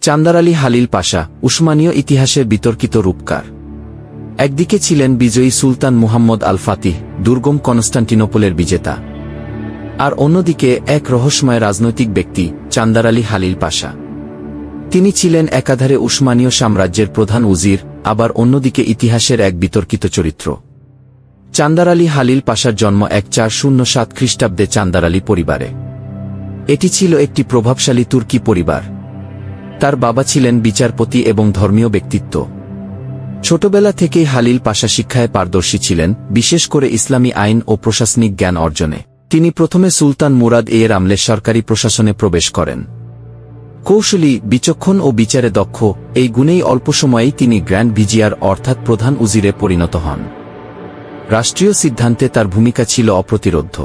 চান্দার আলী হালিল পাশা উসমানীয় ইতিহাসের বিতর্কিত রূপকার। একদিকে ছিলেন বিজয়ী সুলতান মুহাম্মদ আল ফাতিহ, দুর্গম কনস্টান্টিনোপলের বিজেতা, আর অন্যদিকে এক রহস্যময় রাজনৈতিক ব্যক্তি চান্দার আলী হালিল পাশা। তিনি ছিলেন একাধারে উসমানীয় সাম্রাজ্যের প্রধান উজির, আবার অন্যদিকে ইতিহাসের এক বিতর্কিত চরিত্র। চান্দার আলী হালিল পাশার জন্ম 1407 খ্রিস্টাব্দে চান্দার আলী পরিবারে। এটি ছিল একটি প্রভাবশালী তুর্কি পরিবার। তার বাবা ছিলেন বিচারপতি এবং ধর্মীয় ব্যক্তিত্ব। ছোটবেলা থেকেই হালিল পাশা শিক্ষায় পারদর্শী ছিলেন, বিশেষ করে ইসলামী আইন ও প্রশাসনিক জ্ঞান অর্জনে। তিনি প্রথমে সুলতান মুরাদ এর আমলে সরকারি প্রশাসনে প্রবেশ করেন। কৌশলী, বিচক্ষণ ও বিচারে দক্ষ, এই গুণেই অল্প সময়েই তিনি গ্র্যান্ড ভিজিয়ার অর্থাৎ প্রধান উজিরে পরিণত হন। রাষ্ট্রীয় সিদ্ধান্তে তার ভূমিকা ছিল অপ্রতিরোধ্য।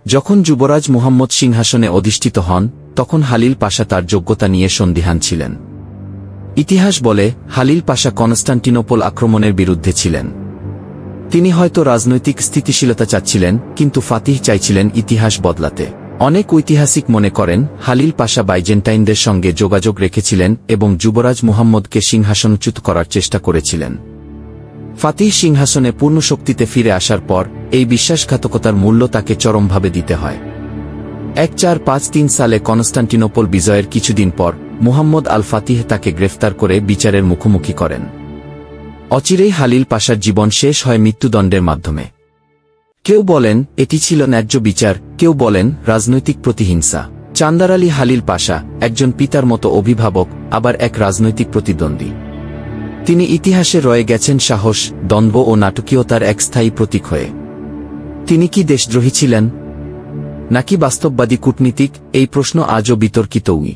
যখন যুবরাজ মুহাম্মদ সিংহাসনে অধিষ্ঠিত হন, তখন হালিল পাশা তার যোগ্যতা নিয়ে সন্দিহান ছিলেন। ইতিহাস বলে, হালিল পাশা কনস্টান্টিনোপল আক্রমণের বিরুদ্ধে ছিলেন। তিনি হয়তো রাজনৈতিক স্থিতিশীলতা চাচ্ছিলেন, কিন্তু ফাতিহ চাইছিলেন ইতিহাস বদলাতে। অনেক ঐতিহাসিক মনে করেন হালিল পাশা বাইজেন্টাইনদের সঙ্গে যোগাযোগ রেখেছিলেন এবং যুবরাজ মুহাম্মদকে সিংহাসনচ্যুত করার চেষ্টা করেছিলেন। ফাতিহ সিংহাসনে পূর্ণ শক্তিতে ফিরে আসার পর এই বিশ্বাসঘাতকতার মূল্য তাকে চরমভাবে দিতে হয়। 1453 সালে কনস্টান্টিনোপল বিজয়ের কিছুদিন পর মুহাম্মদ আল ফাতিহ তাকে গ্রেফতার করে বিচারের মুখোমুখি করেন। অচিরেই হালিল পাশার জীবন শেষ হয় মৃত্যুদণ্ডের মাধ্যমে। কেউ বলেন এটি ছিল ন্যায্য বিচার, কেউ বলেন রাজনৈতিক প্রতিহিংসা। চান্দার আলী হালিল পাশা একজন পিতার মতো অভিভাবক, আবার এক রাজনৈতিক প্রতিদ্বন্দ্বী। তিনি ইতিহাসে রয়ে গেছেন সাহস, দ্বন্দ্ব ও নাটকীয়তার এক স্থায়ী প্রতীক হয়ে। তিনি কি দেশদ্রোহী ছিলেন, নাকি বাস্তববাদী কূটনীতিক? এই প্রশ্ন আজও বিতর্কিতই।